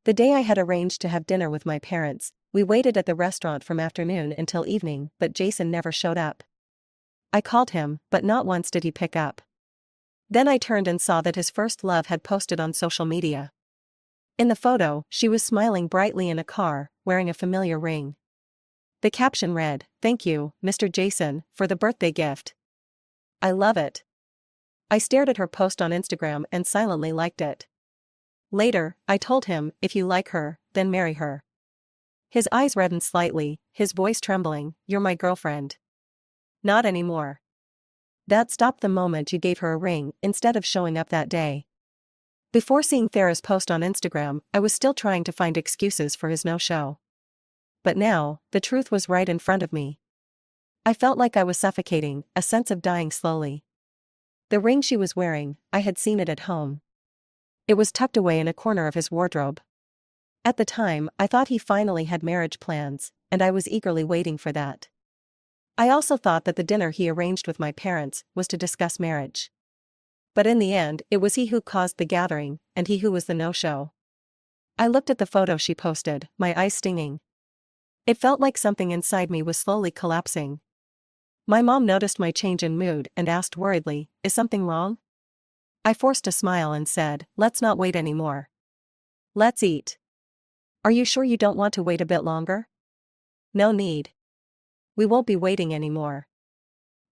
The day I had arranged to have dinner with my parents, we waited at the restaurant from afternoon until evening, but Jason never showed up. I called him, but not once did he pick up. Then I turned and saw that his first love had posted on social media. In the photo, she was smiling brightly in a car, wearing a familiar ring. The caption read, "Thank you, Mr. Jason, for the birthday gift. I love it." I stared at her post on Instagram and silently liked it. Later, I told him, "If you like her, then marry her." His eyes reddened slightly, his voice trembling, "You're my girlfriend." "Not anymore." That stopped the moment you gave her a ring instead of showing up that day. Before seeing Farah's post on Instagram, I was still trying to find excuses for his no-show. But now, the truth was right in front of me. I felt like I was suffocating, a sense of dying slowly. The ring she was wearing, I had seen it at home. It was tucked away in a corner of his wardrobe. At the time, I thought he finally had marriage plans, and I was eagerly waiting for that. I also thought that the dinner he arranged with my parents was to discuss marriage. But in the end, it was he who caused the gathering, and he who was the no-show. I looked at the photo she posted, my eyes stinging. It felt like something inside me was slowly collapsing. My mom noticed my change in mood and asked worriedly, "Is something wrong?" I forced a smile and said, "Let's not wait anymore. Let's eat." "Are you sure you don't want to wait a bit longer?" "No need. We won't be waiting anymore."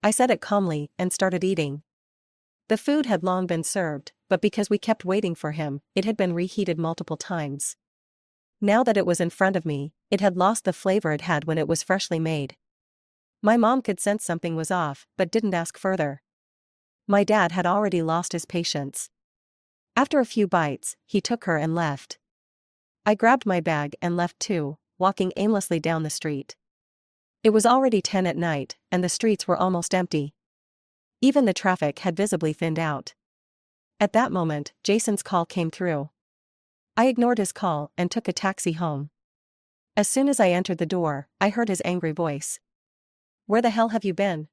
I said it calmly and started eating. The food had long been served, but because we kept waiting for him, it had been reheated multiple times. Now that it was in front of me, it had lost the flavor it had when it was freshly made. My mom could sense something was off, but didn't ask further. My dad had already lost his patience. After a few bites, he took her and left. I grabbed my bag and left too, walking aimlessly down the street. It was already 10 at night, and the streets were almost empty. Even the traffic had visibly thinned out. At that moment, Jason's call came through. I ignored his call and took a taxi home. As soon as I entered the door, I heard his angry voice. "Where the hell have you been?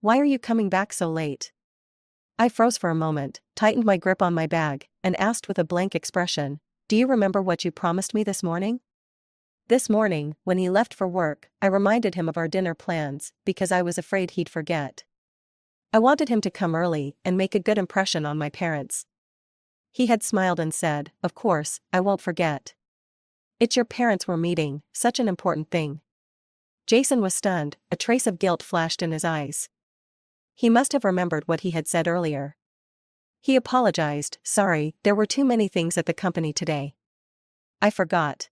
Why are you coming back so late?" I froze for a moment, tightened my grip on my bag, and asked with a blank expression, "Do you remember what you promised me this morning?" This morning, when he left for work, I reminded him of our dinner plans, because I was afraid he'd forget. I wanted him to come early and make a good impression on my parents. He had smiled and said, "Of course, I won't forget. It's your parents we're meeting, such an important thing." Jason was stunned, a trace of guilt flashed in his eyes. He must have remembered what he had said earlier. He apologized, "Sorry, there were too many things at the company today. I forgot."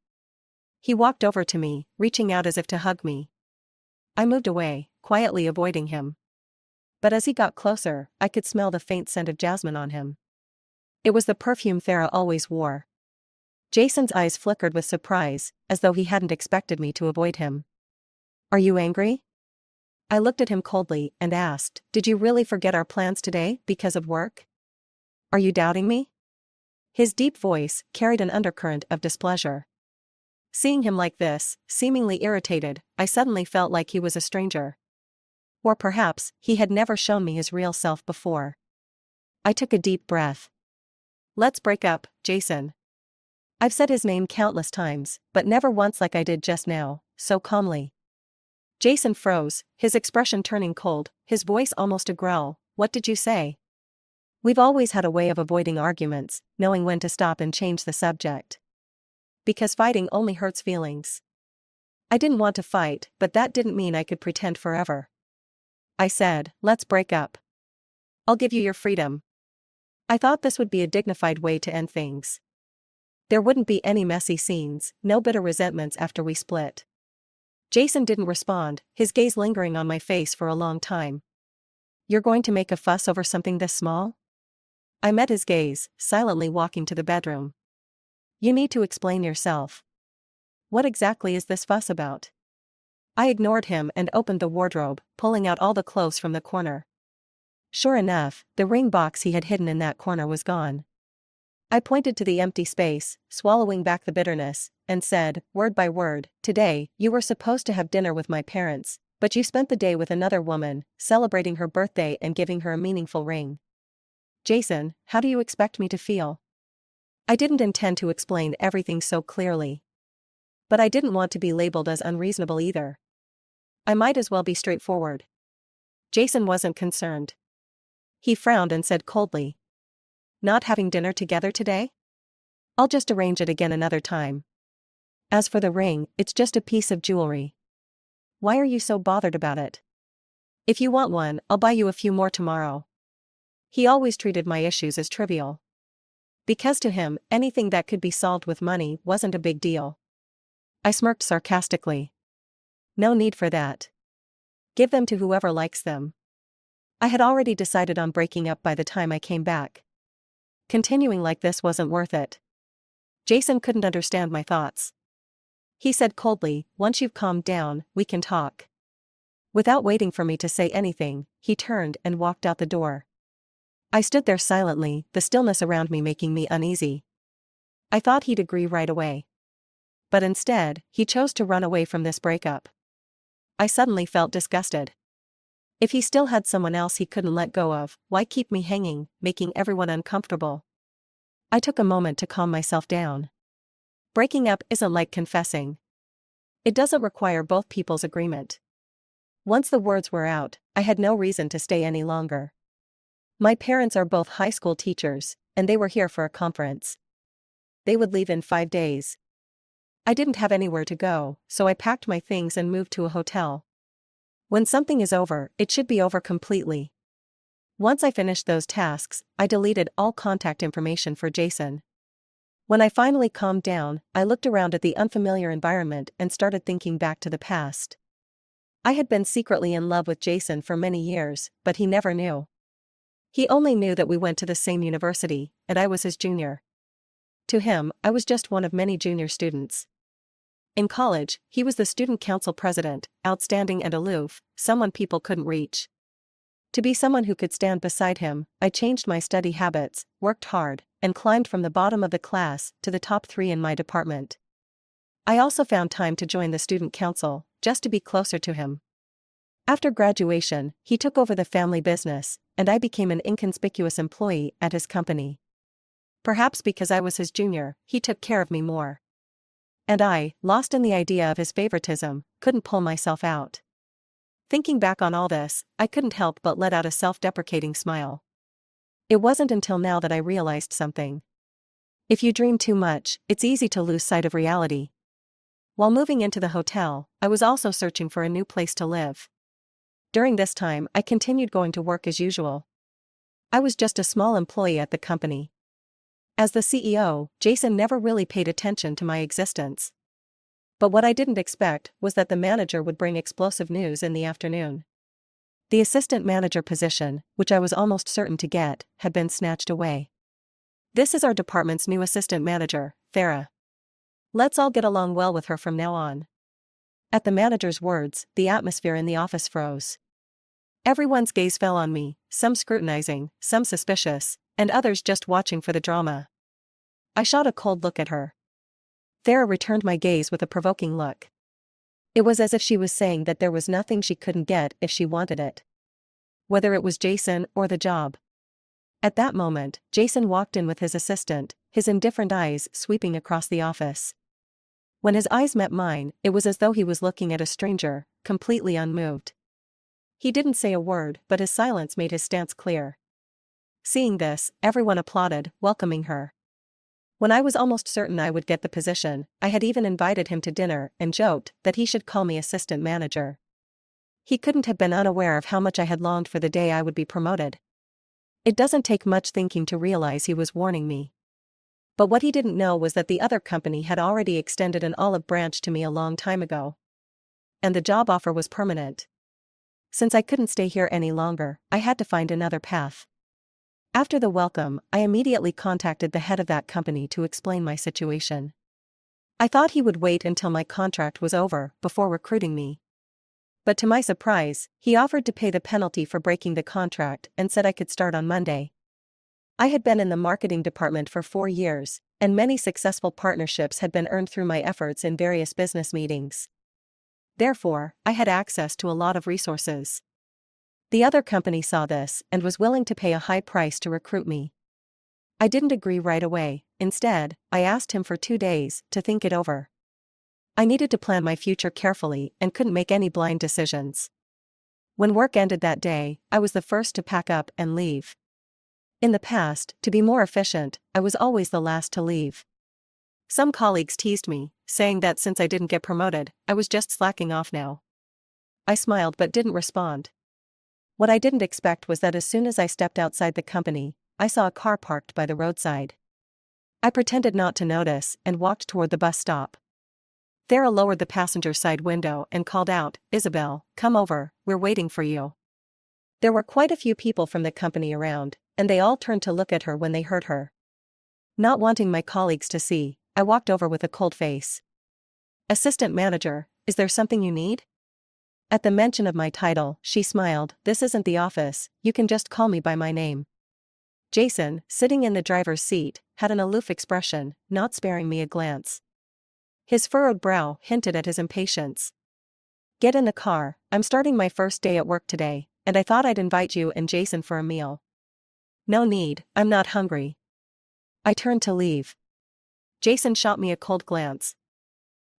He walked over to me, reaching out as if to hug me. I moved away, quietly avoiding him. But as he got closer, I could smell the faint scent of jasmine on him. It was the perfume Farah always wore. Jason's eyes flickered with surprise, as though he hadn't expected me to avoid him. "Are you angry?" I looked at him coldly and asked, "Did you really forget our plans today because of work? Are you doubting me?" His deep voice carried an undercurrent of displeasure. Seeing him like this, seemingly irritated, I suddenly felt like he was a stranger. Or perhaps, he had never shown me his real self before. I took a deep breath. "Let's break up, Jason." I've said his name countless times, but never once like I did just now, so calmly. Jason froze, his expression turning cold, his voice almost a growl. "What did you say?" We've always had a way of avoiding arguments, knowing when to stop and change the subject. Because fighting only hurts feelings. I didn't want to fight, but that didn't mean I could pretend forever. I said, "Let's break up. I'll give you your freedom." I thought this would be a dignified way to end things. There wouldn't be any messy scenes, no bitter resentments after we split. Jason didn't respond, his gaze lingering on my face for a long time. "You're going to make a fuss over something this small?" I met his gaze, silently walking to the bedroom. "You need to explain yourself. What exactly is this fuss about?" I ignored him and opened the wardrobe, pulling out all the clothes from the corner. Sure enough, the ring box he had hidden in that corner was gone. I pointed to the empty space, swallowing back the bitterness, and said, word by word, "Today, you were supposed to have dinner with my parents, but you spent the day with another woman, celebrating her birthday and giving her a meaningful ring. Jason, how do you expect me to feel?" I didn't intend to explain everything so clearly. But I didn't want to be labeled as unreasonable either. I might as well be straightforward. Jason wasn't concerned. He frowned and said coldly, "Not having dinner together today? I'll just arrange it again another time. As for the ring, it's just a piece of jewelry. Why are you so bothered about it? If you want one, I'll buy you a few more tomorrow." He always treated my issues as trivial. Because to him, anything that could be solved with money wasn't a big deal. I smirked sarcastically. No need for that. Give them to whoever likes them. I had already decided on breaking up by the time I came back. Continuing like this wasn't worth it. Jason couldn't understand my thoughts. He said coldly, "Once you've calmed down, we can talk." Without waiting for me to say anything, he turned and walked out the door. I stood there silently, the stillness around me making me uneasy. I thought he'd agree right away. But instead, he chose to run away from this breakup. I suddenly felt disgusted. If he still had someone else he couldn't let go of, why keep me hanging, making everyone uncomfortable? I took a moment to calm myself down. Breaking up isn't like confessing. It doesn't require both people's agreement. Once the words were out, I had no reason to stay any longer. My parents are both high school teachers, and they were here for a conference. They would leave in 5 days. I didn't have anywhere to go, so I packed my things and moved to a hotel. When something is over, it should be over completely. Once I finished those tasks, I deleted all contact information for Jason. When I finally calmed down, I looked around at the unfamiliar environment and started thinking back to the past. I had been secretly in love with Jason for many years, but he never knew. He only knew that we went to the same university, and I was his junior. To him, I was just one of many junior students. In college, he was the student council president, outstanding and aloof, someone people couldn't reach. To be someone who could stand beside him, I changed my study habits, worked hard, and climbed from the bottom of the class to the top 3 in my department. I also found time to join the student council, just to be closer to him. After graduation, he took over the family business, and I became an inconspicuous employee at his company. Perhaps because I was his junior, he took care of me more. And I, lost in the idea of his favoritism, couldn't pull myself out. Thinking back on all this, I couldn't help but let out a self-deprecating smile. It wasn't until now that I realized something. If you dream too much, it's easy to lose sight of reality. While moving into the hotel, I was also searching for a new place to live. During this time, I continued going to work as usual. I was just a small employee at the company. As the CEO, Jason never really paid attention to my existence. But what I didn't expect was that the manager would bring explosive news in the afternoon. The assistant manager position, which I was almost certain to get, had been snatched away. "This is our department's new assistant manager, Farah. Let's all get along well with her from now on." At the manager's words, the atmosphere in the office froze. Everyone's gaze fell on me, some scrutinizing, some suspicious, and others just watching for the drama. I shot a cold look at her. Farah returned my gaze with a provoking look. It was as if she was saying that there was nothing she couldn't get if she wanted it. Whether it was Jason or the job. At that moment, Jason walked in with his assistant, his indifferent eyes sweeping across the office. When his eyes met mine, it was as though he was looking at a stranger, completely unmoved. He didn't say a word, but his silence made his stance clear. Seeing this, everyone applauded, welcoming her. When I was almost certain I would get the position, I had even invited him to dinner and joked that he should call me assistant manager. He couldn't have been unaware of how much I had longed for the day I would be promoted. It doesn't take much thinking to realize he was warning me. But what he didn't know was that the other company had already extended an olive branch to me a long time ago. And the job offer was permanent. Since I couldn't stay here any longer, I had to find another path. After the welcome, I immediately contacted the head of that company to explain my situation. I thought he would wait until my contract was over before recruiting me. But to my surprise, he offered to pay the penalty for breaking the contract and said I could start on Monday. I had been in the marketing department for 4 years, and many successful partnerships had been earned through my efforts in various business meetings. Therefore, I had access to a lot of resources. The other company saw this and was willing to pay a high price to recruit me. I didn't agree right away. Instead, I asked him for 2 days to think it over. I needed to plan my future carefully and couldn't make any blind decisions. When work ended that day, I was the first to pack up and leave. In the past, to be more efficient, I was always the last to leave. Some colleagues teased me, saying that since I didn't get promoted, I was just slacking off now. I smiled but didn't respond. What I didn't expect was that as soon as I stepped outside the company, I saw a car parked by the roadside. I pretended not to notice and walked toward the bus stop. Thera lowered the passenger side window and called out, "Isabel, come over, we're waiting for you." There were quite a few people from the company around, and they all turned to look at her when they heard her. Not wanting my colleagues to see, I walked over with a cold face. "Assistant manager, is there something you need?" At the mention of my title, she smiled. "This isn't the office, you can just call me by my name." Jason, sitting in the driver's seat, had an aloof expression, not sparing me a glance. His furrowed brow hinted at his impatience. "Get in the car, I'm starting my first day at work today, and I thought I'd invite you and Jason for a meal." "No need, I'm not hungry." I turned to leave. Jason shot me a cold glance.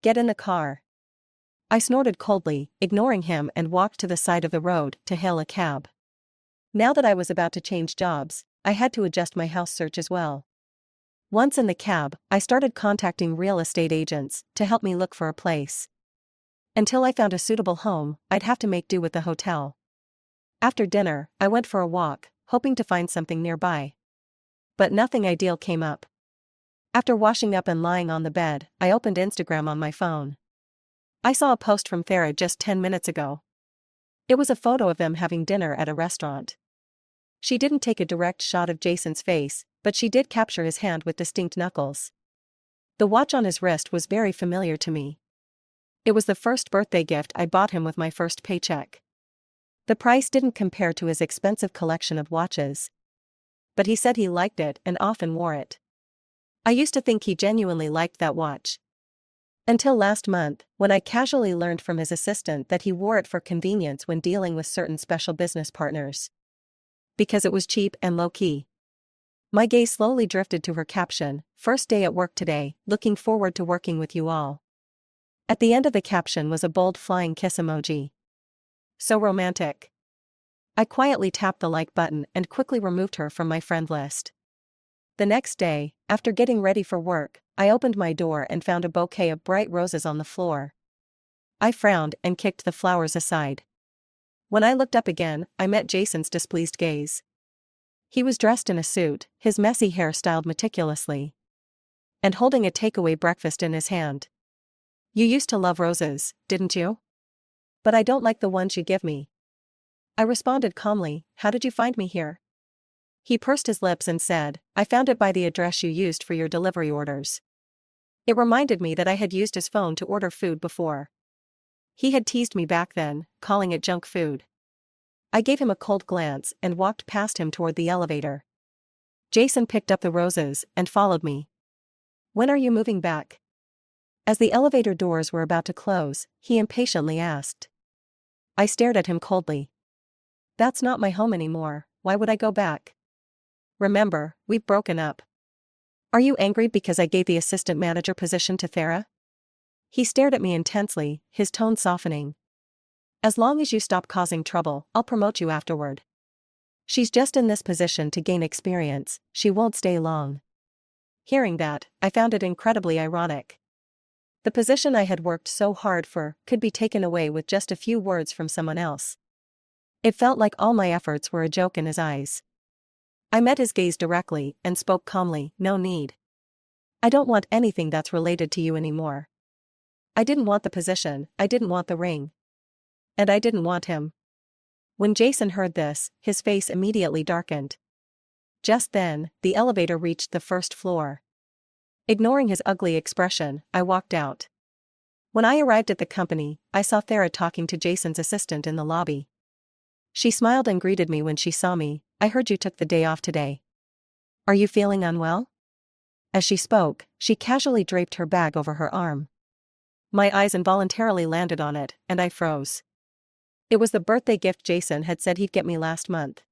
"Get in the car." I snorted coldly, ignoring him, and walked to the side of the road to hail a cab. Now that I was about to change jobs, I had to adjust my house search as well. Once in the cab, I started contacting real estate agents to help me look for a place. Until I found a suitable home, I'd have to make do with the hotel. After dinner, I went for a walk, hoping to find something nearby. But nothing ideal came up. After washing up and lying on the bed, I opened Instagram on my phone. I saw a post from Thera just 10 minutes ago. It was a photo of them having dinner at a restaurant. She didn't take a direct shot of Jason's face, but she did capture his hand with distinct knuckles. The watch on his wrist was very familiar to me. It was the first birthday gift I bought him with my first paycheck. The price didn't compare to his expensive collection of watches. But he said he liked it and often wore it. I used to think he genuinely liked that watch. Until last month, when I casually learned from his assistant that he wore it for convenience when dealing with certain special business partners. Because it was cheap and low-key. My gaze slowly drifted to her caption, "First day at work today, looking forward to working with you all." At the end of the caption was a bold flying kiss emoji. So romantic. I quietly tapped the like button and quickly removed her from my friend list. The next day, after getting ready for work, I opened my door and found a bouquet of bright roses on the floor. I frowned and kicked the flowers aside. When I looked up again, I met Jason's displeased gaze. He was dressed in a suit, his messy hair styled meticulously, and holding a takeaway breakfast in his hand. "You used to love roses, didn't you?" "But I don't like the ones you give me." I responded calmly, "How did you find me here?" He pursed his lips and said, "I found it by the address you used for your delivery orders." It reminded me that I had used his phone to order food before. He had teased me back then, calling it junk food. I gave him a cold glance and walked past him toward the elevator. Jason picked up the roses and followed me. "When are you moving back?" As the elevator doors were about to close, he impatiently asked. I stared at him coldly. "That's not my home anymore, why would I go back? Remember, we've broken up." "Are you angry because I gave the assistant manager position to Thera?" He stared at me intensely, his tone softening. "As long as you stop causing trouble, I'll promote you afterward. She's just in this position to gain experience, she won't stay long." Hearing that, I found it incredibly ironic. The position I had worked so hard for could be taken away with just a few words from someone else. It felt like all my efforts were a joke in his eyes. I met his gaze directly and spoke calmly, "No need. I don't want anything that's related to you anymore. I didn't want the position, I didn't want the ring. And I didn't want him." When Jason heard this, his face immediately darkened. Just then, the elevator reached the first floor. Ignoring his ugly expression, I walked out. When I arrived at the company, I saw Thera talking to Jason's assistant in the lobby. She smiled and greeted me when she saw me. "I heard you took the day off today. Are you feeling unwell?" As she spoke, she casually draped her bag over her arm. My eyes involuntarily landed on it, and I froze. It was the birthday gift Jason had said he'd get me last month.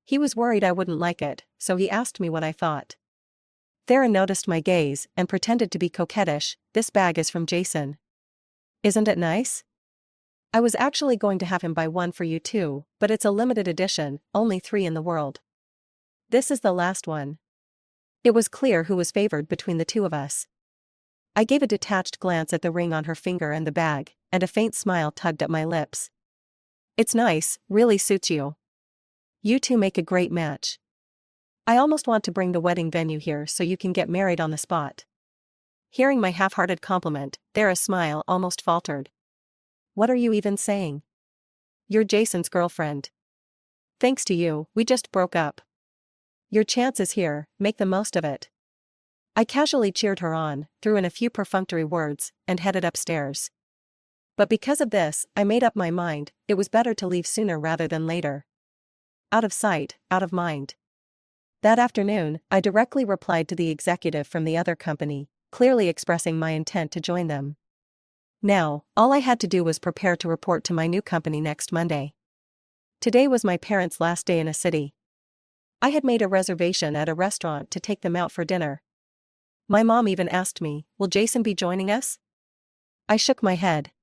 He was worried I wouldn't like it, so he asked me what I thought. Theron noticed my gaze and pretended to be coquettish. "This bag is from Jason. Isn't it nice? I was actually going to have him buy one for you too, but it's a limited edition, only 3 in the world. This is the last one." It was clear who was favored between the two of us. I gave a detached glance at the ring on her finger and the bag, and a faint smile tugged at my lips. "It's nice, really suits you. You two make a great match. I almost want to bring the wedding venue here so you can get married on the spot." Hearing my half-hearted compliment, Thera's smile almost faltered. "What are you even saying? You're Jason's girlfriend. Thanks to you, we just broke up. Your chance is here, make the most of it." I casually cheered her on, threw in a few perfunctory words, and headed upstairs. But because of this, I made up my mind, it was better to leave sooner rather than later. Out of sight, out of mind. That afternoon, I directly replied to the executive from the other company, clearly expressing my intent to join them. Now, all I had to do was prepare to report to my new company next Monday. Today was my parents' last day in a city. I had made a reservation at a restaurant to take them out for dinner. My mom even asked me, "Will Jason be joining us?" I shook my head.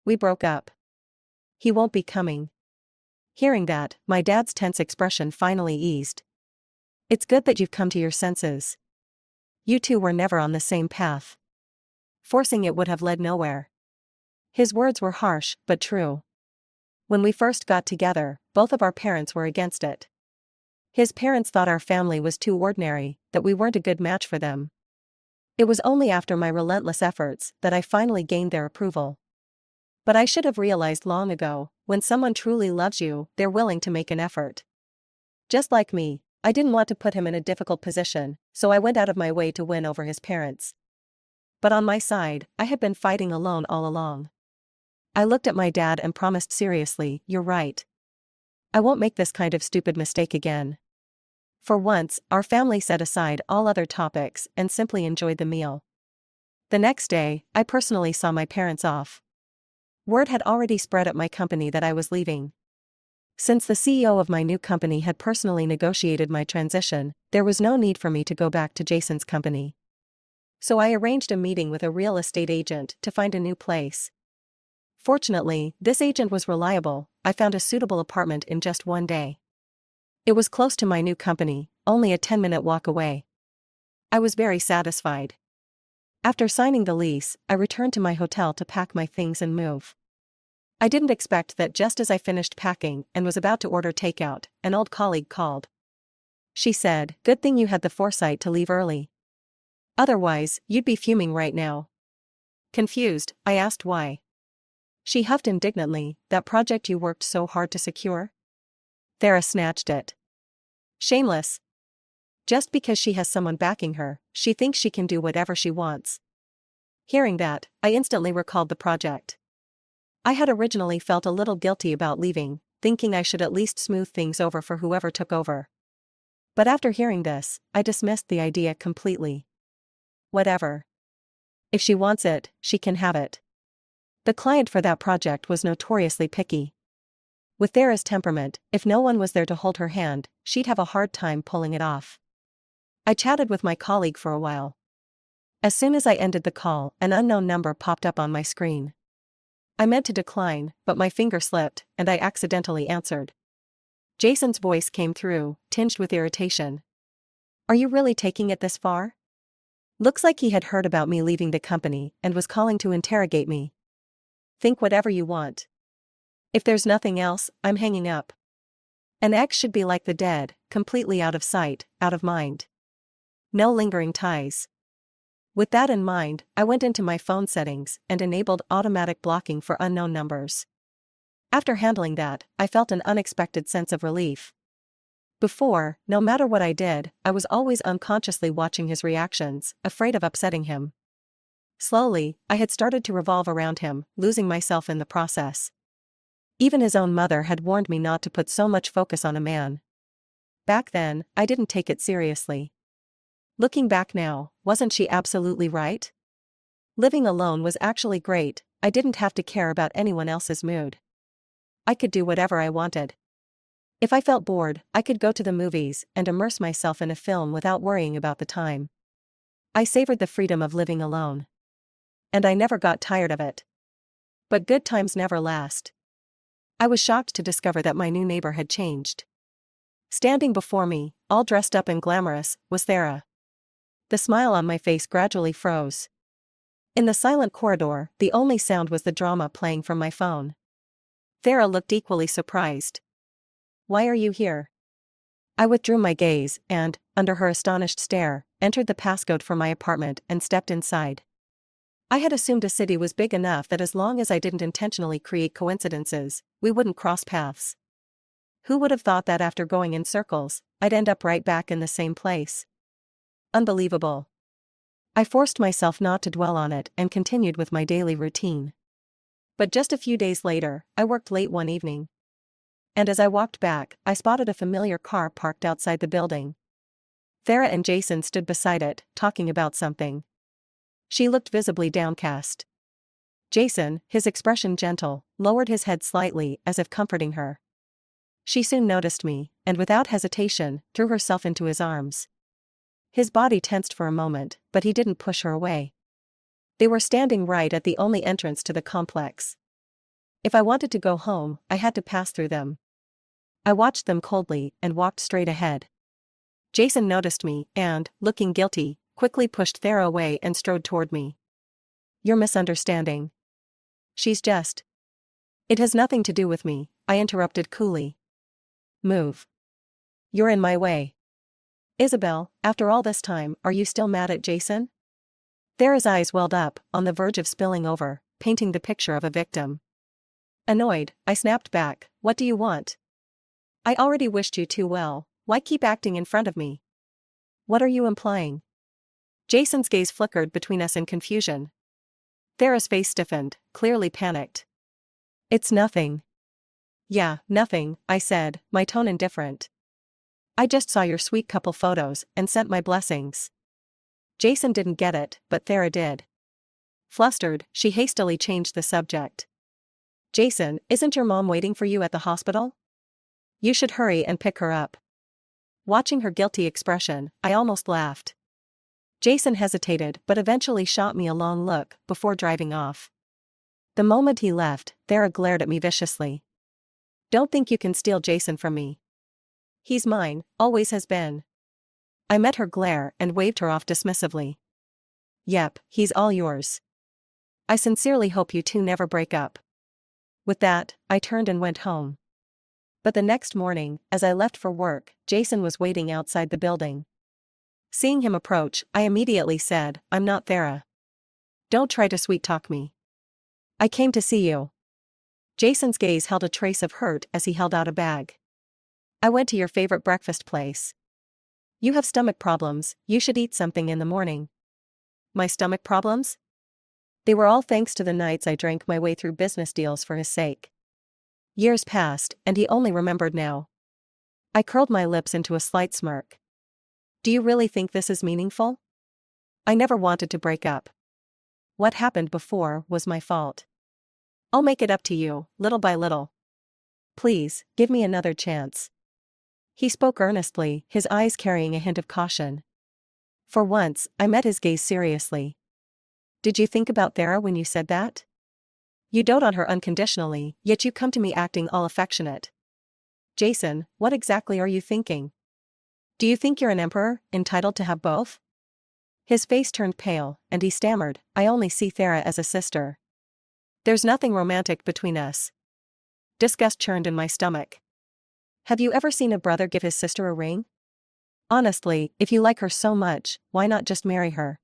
"We broke up. He won't be coming." Hearing that, my dad's tense expression finally eased. "It's good that you've come to your senses. You two were never on the same path. Forcing it would have led nowhere." His words were harsh, but true. When we first got together, both of our parents were against it. His parents thought our family was too ordinary, that we weren't a good match for them. It was only after my relentless efforts that I finally gained their approval. But I should have realized long ago, when someone truly loves you, they're willing to make an effort. Just like me, I didn't want to put him in a difficult position, so I went out of my way to win over his parents. But on my side, I had been fighting alone all along. I looked at my dad and promised seriously, "You're right. I won't make this kind of stupid mistake again." For once, our family set aside all other topics and simply enjoyed the meal. The next day, I personally saw my parents off. Word had already spread at my company that I was leaving. Since the CEO of my new company had personally negotiated my transition, there was no need for me to go back to Jason's company. So I arranged a meeting with a real estate agent to find a new place. Fortunately, this agent was reliable. I found a suitable apartment in just one day. It was close to my new company, only a 10-minute walk away. I was very satisfied. After signing the lease, I returned to my hotel to pack my things and move. I didn't expect that just as I finished packing and was about to order takeout, an old colleague called. She said, "Good thing you had the foresight to leave early. Otherwise, you'd be fuming right now." Confused, I asked why. She huffed indignantly, "That project you worked so hard to secure?" Thera snatched it. "Shameless. Just because she has someone backing her, she thinks she can do whatever she wants." Hearing that, I instantly recalled the project. I had originally felt a little guilty about leaving, thinking I should at least smooth things over for whoever took over. But after hearing this, I dismissed the idea completely. Whatever. If she wants it, she can have it. The client for that project was notoriously picky. With Thera's temperament, if no one was there to hold her hand, she'd have a hard time pulling it off. I chatted with my colleague for a while. As soon as I ended the call, an unknown number popped up on my screen. I meant to decline, but my finger slipped, and I accidentally answered. Jason's voice came through, tinged with irritation. "Are you really taking it this far? Looks like he had heard about me leaving the company and was calling to interrogate me. Think whatever you want. If there's nothing else, I'm hanging up." An ex should be like the dead, completely out of sight, out of mind. No lingering ties. With that in mind, I went into my phone settings and enabled automatic blocking for unknown numbers. After handling that, I felt an unexpected sense of relief. Before, no matter what I did, I was always unconsciously watching his reactions, afraid of upsetting him. Slowly, I had started to revolve around him, losing myself in the process. Even his own mother had warned me not to put so much focus on a man. Back then, I didn't take it seriously. Looking back now, wasn't she absolutely right? Living alone was actually great. I didn't have to care about anyone else's mood. I could do whatever I wanted. If I felt bored, I could go to the movies and immerse myself in a film without worrying about the time. I savored the freedom of living alone. And I never got tired of it. But good times never last. I was shocked to discover that my new neighbor had changed. Standing before me, all dressed up and glamorous, was Thera. The smile on my face gradually froze. In the silent corridor, the only sound was the drama playing from my phone. Thera looked equally surprised. "Why are you here?" I withdrew my gaze and, under her astonished stare, entered the passcode for my apartment and stepped inside. I had assumed a city was big enough that as long as I didn't intentionally create coincidences, we wouldn't cross paths. Who would have thought that after going in circles, I'd end up right back in the same place? Unbelievable. I forced myself not to dwell on it and continued with my daily routine. But just a few days later, I worked late one evening. And as I walked back, I spotted a familiar car parked outside the building. Thera and Jason stood beside it, talking about something. She looked visibly downcast. Jason, his expression gentle, lowered his head slightly as if comforting her. She soon noticed me, and without hesitation, threw herself into his arms. His body tensed for a moment, but he didn't push her away. They were standing right at the only entrance to the complex. If I wanted to go home, I had to pass through them. I watched them coldly and walked straight ahead. Jason noticed me and, looking guilty, quickly pushed Thera away and strode toward me. "You're misunderstanding. She's just..." "It has nothing to do with me," I interrupted coolly. "Move. You're in my way." "Isabel, after all this time, are you still mad at Jason?" Thera's eyes welled up, on the verge of spilling over, painting the picture of a victim. Annoyed, I snapped back, "What do you want? I already wished you too well, why keep acting in front of me? What are you implying?" Jason's gaze flickered between us in confusion. Thera's face stiffened, clearly panicked. "It's nothing." "Yeah, nothing," I said, my tone indifferent. "I just saw your sweet couple photos and sent my blessings." Jason didn't get it, but Thera did. Flustered, she hastily changed the subject. "Jason, isn't your mom waiting for you at the hospital? You should hurry and pick her up." Watching her guilty expression, I almost laughed. Jason hesitated but eventually shot me a long look before driving off. The moment he left, Thera glared at me viciously. "Don't think you can steal Jason from me. He's mine, always has been." I met her glare and waved her off dismissively. "Yep, he's all yours. I sincerely hope you two never break up." With that, I turned and went home. But the next morning, as I left for work, Jason was waiting outside the building. Seeing him approach, I immediately said, "I'm not Thera. Don't try to sweet-talk me. I came to see you." Jason's gaze held a trace of hurt as he held out a bag. "I went to your favorite breakfast place. You have stomach problems, you should eat something in the morning." "My stomach problems?" "They were all thanks to the nights I drank my way through business deals for his sake." Years passed, and he only remembered now. I curled my lips into a slight smirk. "Do you really think this is meaningful? I never wanted to break up. What happened before was my fault. I'll make it up to you, little by little. Please, give me another chance." He spoke earnestly, his eyes carrying a hint of caution. For once, I met his gaze seriously. "Did you think about Thera when you said that? You dote on her unconditionally, yet you come to me acting all affectionate. Jason, what exactly are you thinking? Do you think you're an emperor, entitled to have both?" His face turned pale, and he stammered, "I only see Thera as a sister. There's nothing romantic between us." Disgust churned in my stomach. "Have you ever seen a brother give his sister a ring? Honestly, if you like her so much, why not just marry her?"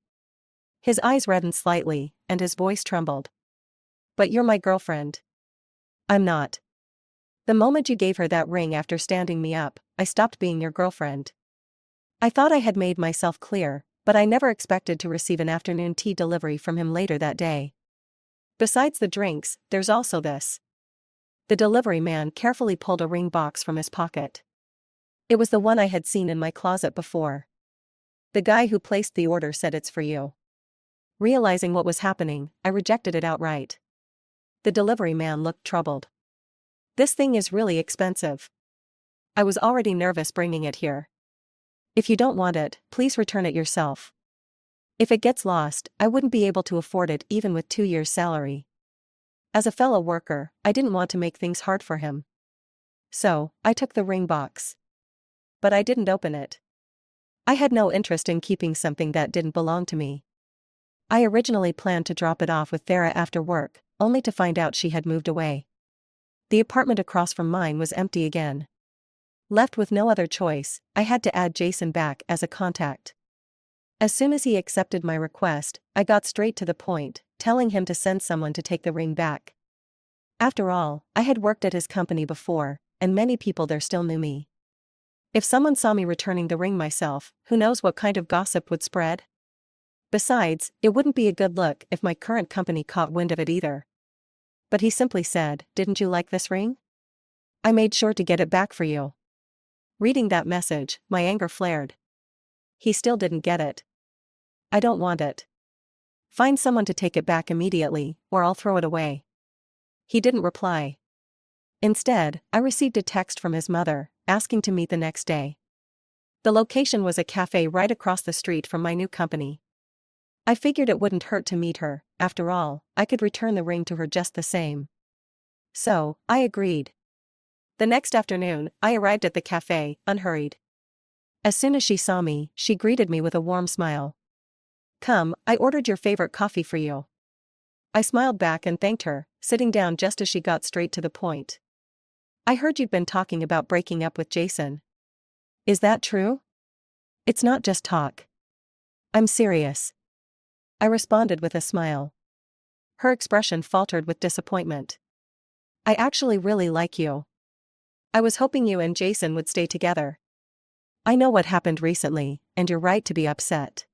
His eyes reddened slightly, and his voice trembled. "But you're my girlfriend." "I'm not. The moment you gave her that ring after standing me up, I stopped being your girlfriend." I thought I had made myself clear, but I never expected to receive an afternoon tea delivery from him later that day. "Besides the drinks, there's also this." The delivery man carefully pulled a ring box from his pocket. It was the one I had seen in my closet before. "The guy who placed the order said it's for you." Realizing what was happening, I rejected it outright. The delivery man looked troubled. "This thing is really expensive." I was already nervous bringing it here. If you don't want it, please return it yourself. If it gets lost, I wouldn't be able to afford it even with 2 years' salary. As a fellow worker, I didn't want to make things hard for him. So, I took the ring box. But I didn't open it. I had no interest in keeping something that didn't belong to me. I originally planned to drop it off with Thera after work, only to find out she had moved away. The apartment across from mine was empty again. Left with no other choice, I had to add Jason back as a contact. As soon as he accepted my request, I got straight to the point, telling him to send someone to take the ring back. After all, I had worked at his company before, and many people there still knew me. If someone saw me returning the ring myself, who knows what kind of gossip would spread? Besides, it wouldn't be a good look if my current company caught wind of it either. But he simply said, "Didn't you like this ring? I made sure to get it back for you." Reading that message, my anger flared. He still didn't get it. I don't want it. Find someone to take it back immediately, or I'll throw it away. He didn't reply. Instead, I received a text from his mother, asking to meet the next day. The location was a cafe right across the street from my new company. I figured it wouldn't hurt to meet her, after all, I could return the ring to her just the same. So, I agreed. The next afternoon, I arrived at the cafe, unhurried. As soon as she saw me, she greeted me with a warm smile. "Come, I ordered your favorite coffee for you." I smiled back and thanked her, sitting down just as she got straight to the point. "I heard you've been talking about breaking up with Jason. Is that true?" "It's not just talk. I'm serious." I responded with a smile. Her expression faltered with disappointment. "I actually really like you. I was hoping you and Jason would stay together. I know what happened recently, and you're right to be upset.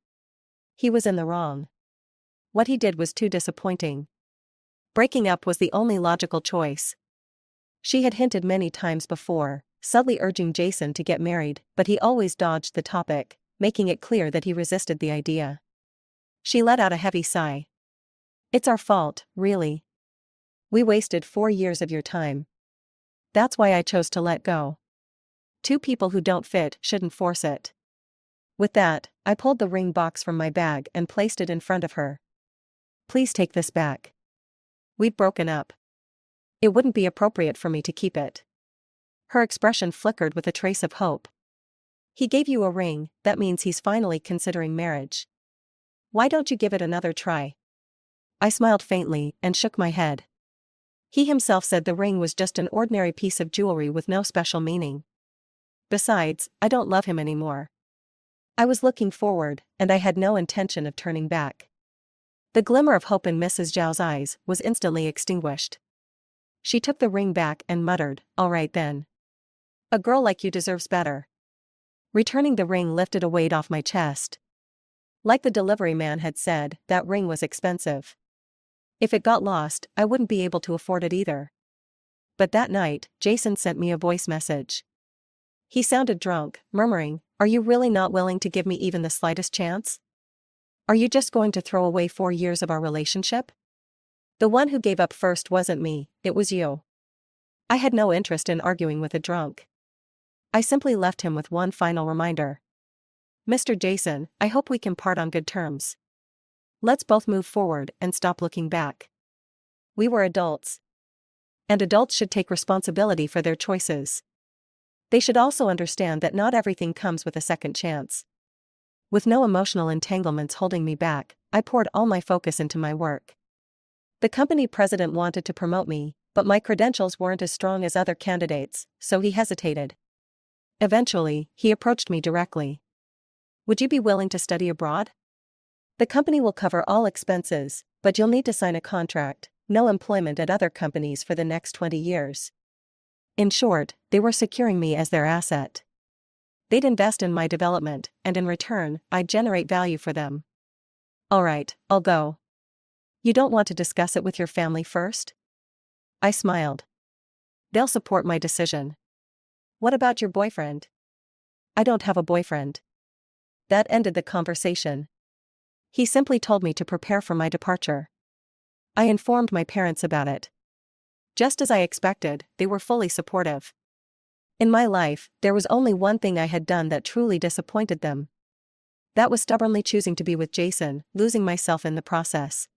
He was in the wrong. What he did was too disappointing. Breaking up was the only logical choice." She had hinted many times before, subtly urging Jason to get married, but he always dodged the topic, making it clear that he resisted the idea. She let out a heavy sigh. "It's our fault, really. We wasted 4 years of your time. That's why I chose to let go. Two people who don't fit shouldn't force it." With that, I pulled the ring box from my bag and placed it in front of her. "Please take this back. We'd broken up. It wouldn't be appropriate for me to keep it." Her expression flickered with a trace of hope. "He gave you a ring, that means he's finally considering marriage. Why don't you give it another try?" I smiled faintly and shook my head. He himself said the ring was just an ordinary piece of jewelry with no special meaning. Besides, I don't love him anymore. I was looking forward, and I had no intention of turning back. The glimmer of hope in Mrs. Zhao's eyes was instantly extinguished. She took the ring back and muttered, "All right then. A girl like you deserves better." Returning the ring lifted a weight off my chest. Like the delivery man had said, that ring was expensive. If it got lost, I wouldn't be able to afford it either. But that night, Jason sent me a voice message. He sounded drunk, murmuring, "Are you really not willing to give me even the slightest chance? Are you just going to throw away 4 years of our relationship? The one who gave up first wasn't me, it was you." I had no interest in arguing with a drunk. I simply left him with one final reminder. "Mr. Jason, I hope we can part on good terms. Let's both move forward and stop looking back." We were adults. And adults should take responsibility for their choices. They should also understand that not everything comes with a second chance. With no emotional entanglements holding me back, I poured all my focus into my work. The company president wanted to promote me, but my credentials weren't as strong as other candidates, so he hesitated. Eventually, he approached me directly. "Would you be willing to study abroad? The company will cover all expenses, but you'll need to sign a contract, no employment at other companies for the next 20 years. In short, they were securing me as their asset. They'd invest in my development, and in return, I'd generate value for them." "All right, I'll go. You don't want to discuss it with your family first?" I smiled. "They'll support my decision." "What about your boyfriend?" "I don't have a boyfriend." That ended the conversation. He simply told me to prepare for my departure. I informed my parents about it. Just as I expected, they were fully supportive. In my life, there was only one thing I had done that truly disappointed them. That was stubbornly choosing to be with Jason, losing myself in the process.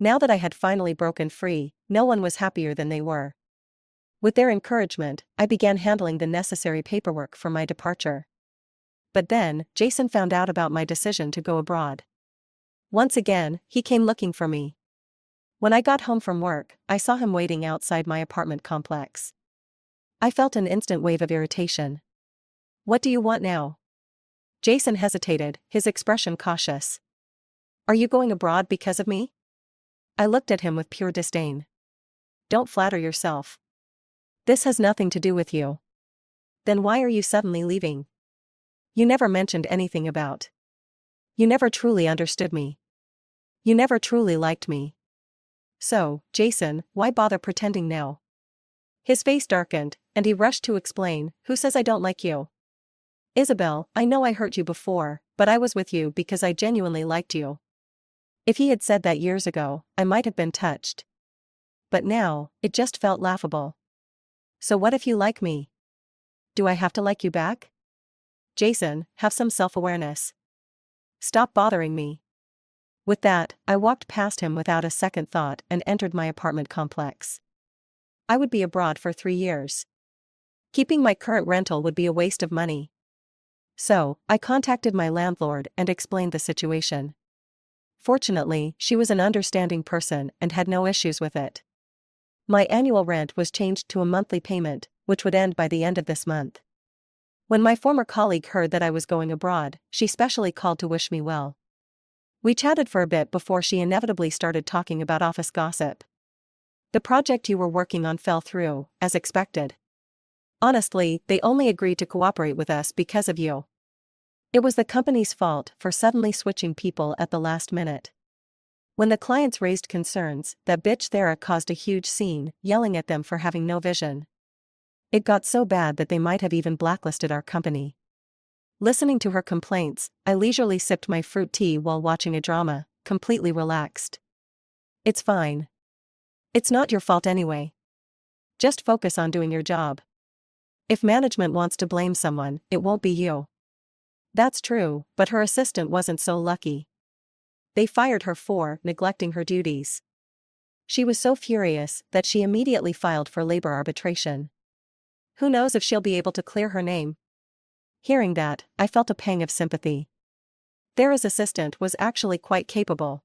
Now that I had finally broken free, no one was happier than they were. With their encouragement, I began handling the necessary paperwork for my departure. But then, Jason found out about my decision to go abroad. Once again, he came looking for me. When I got home from work, I saw him waiting outside my apartment complex. I felt an instant wave of irritation. "What do you want now?" Jason hesitated, his expression cautious. "Are you going abroad because of me?" I looked at him with pure disdain. "Don't flatter yourself. This has nothing to do with you. Then why are you suddenly leaving? You never mentioned anything about. You never truly understood me. You never truly liked me. So, Jason, why bother pretending now?" His face darkened, and he rushed to explain, "Who says I don't like you? Isabel, I know I hurt you before, but I was with you because I genuinely liked you." If he had said that years ago, I might have been touched. But now, it just felt laughable. "So what if you like me? Do I have to like you back? Jason, have some self-awareness. Stop bothering me." With that, I walked past him without a second thought and entered my apartment complex. I would be abroad for 3 years. Keeping my current rental would be a waste of money. So, I contacted my landlord and explained the situation. Fortunately, she was an understanding person and had no issues with it. My annual rent was changed to a monthly payment, which would end by the end of this month. When my former colleague heard that I was going abroad, she specially called to wish me well. We chatted for a bit before she inevitably started talking about office gossip. "The project you were working on fell through, as expected. Honestly, they only agreed to cooperate with us because of you. It was the company's fault for suddenly switching people at the last minute. When the clients raised concerns, that bitch Thera caused a huge scene, yelling at them for having no vision. It got so bad that they might have even blacklisted our company." Listening to her complaints, I leisurely sipped my fruit tea while watching a drama, completely relaxed. "It's fine. It's not your fault anyway. Just focus on doing your job. If management wants to blame someone, it won't be you." That's true, but her assistant wasn't so lucky. They fired her for neglecting her duties. She was so furious that she immediately filed for labor arbitration. Who knows if she'll be able to clear her name? Hearing that, I felt a pang of sympathy. Thera's assistant was actually quite capable.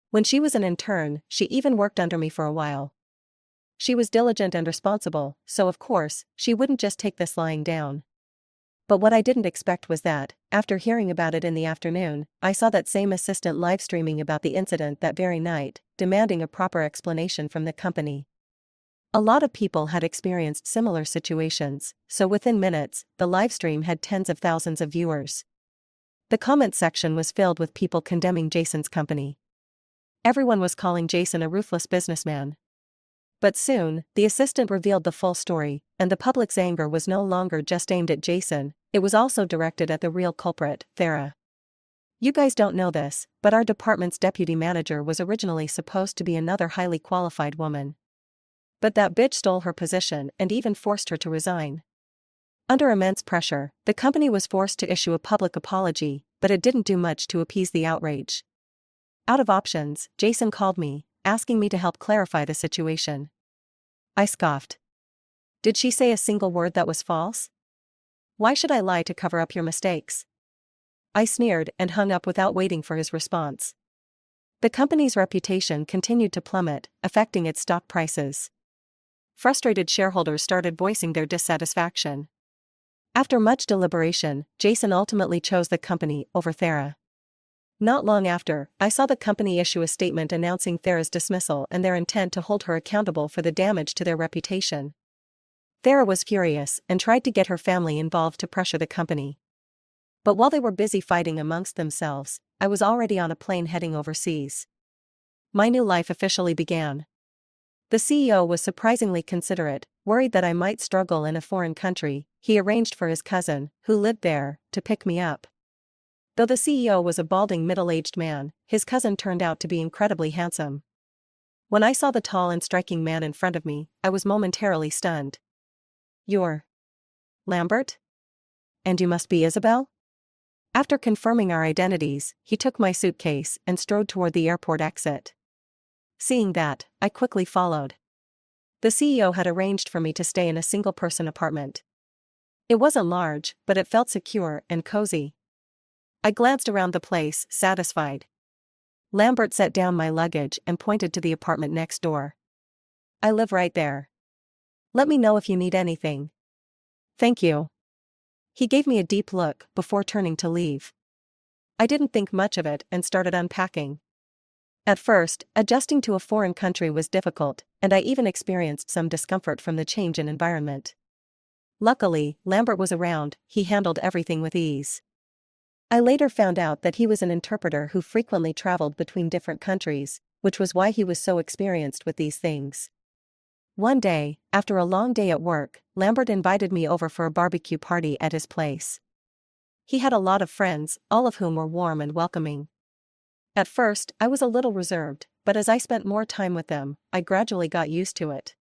When she was an intern, she even worked under me for a while. She was diligent and responsible, so of course, she wouldn't just take this lying down. But what I didn't expect was that, after hearing about it in the afternoon, I saw that same assistant live streaming about the incident that very night, demanding a proper explanation from the company. A lot of people had experienced similar situations, so within minutes, the livestream had tens of thousands of viewers. The comment section was filled with people condemning Jason's company. Everyone was calling Jason a ruthless businessman. But soon, the assistant revealed the full story, and the public's anger was no longer just aimed at Jason, it was also directed at the real culprit, Thera. You guys don't know this, but our department's deputy manager was originally supposed to be another highly qualified woman. But that bitch stole her position and even forced her to resign. Under immense pressure, the company was forced to issue a public apology, but it didn't do much to appease the outrage. Out of options, Jason called me, asking me to help clarify the situation. I scoffed. Did she say a single word that was false? Why should I lie to cover up your mistakes? I sneered and hung up without waiting for his response. The company's reputation continued to plummet, affecting its stock prices. Frustrated shareholders started voicing their dissatisfaction. After much deliberation, Jason ultimately chose the company over Thera. Not long after, I saw the company issue a statement announcing Thera's dismissal and their intent to hold her accountable for the damage to their reputation. Thera was furious and tried to get her family involved to pressure the company. But while they were busy fighting amongst themselves, I was already on a plane heading overseas. My new life officially began. The CEO was surprisingly considerate, worried that I might struggle in a foreign country. He arranged for his cousin, who lived there, to pick me up. Though the CEO was a balding middle-aged man, his cousin turned out to be incredibly handsome. When I saw the tall and striking man in front of me, I was momentarily stunned. "You're Lambert? And you must be Isabel? After confirming our identities, he took my suitcase and strode toward the airport exit. Seeing that, I quickly followed. The CEO had arranged for me to stay in a single-person apartment. It wasn't large, but it felt secure and cozy. I glanced around the place, satisfied. Lambert set down my luggage and pointed to the apartment next door. I live right there. Let me know if you need anything. Thank you. He gave me a deep look before turning to leave. I didn't think much of it and started unpacking. At first, adjusting to a foreign country was difficult, and I even experienced some discomfort from the change in environment. Luckily, Lambert was around. He handled everything with ease. I later found out that he was an interpreter who frequently traveled between different countries, which was why he was so experienced with these things. One day, after a long day at work, Lambert invited me over for a barbecue party at his place. He had a lot of friends, all of whom were warm and welcoming. At first, I was a little reserved, but as I spent more time with them, I gradually got used to it.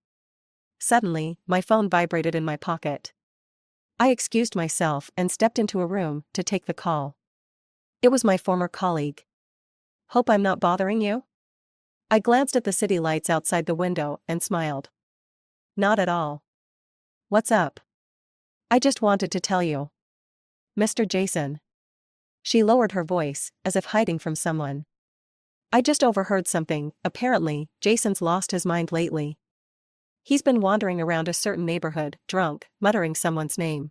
Suddenly, my phone vibrated in my pocket. I excused myself and stepped into a room to take the call. It was my former colleague. Hope I'm not bothering you? I glanced at the city lights outside the window and smiled. Not at all. What's up? I just wanted to tell you. Mr. Jason. She lowered her voice, as if hiding from someone. I just overheard something. Apparently, Jason's lost his mind lately. He's been wandering around a certain neighborhood, drunk, muttering someone's name.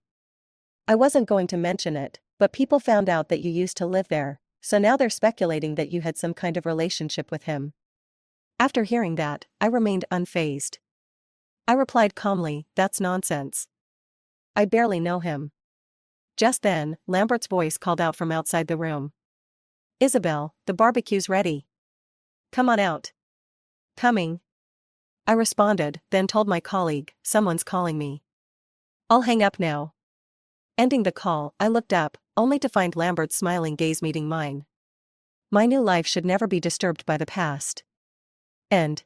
I wasn't going to mention it, but people found out that you used to live there, so now they're speculating that you had some kind of relationship with him. After hearing that, I remained unfazed. I replied calmly, that's nonsense. I barely know him. Just then, Lambert's voice called out from outside the room. Isabel, the barbecue's ready. Come on out. Coming. I responded, then told my colleague, someone's calling me. I'll hang up now. Ending the call, I looked up, only to find Lambert's smiling gaze meeting mine. My new life should never be disturbed by the past. End.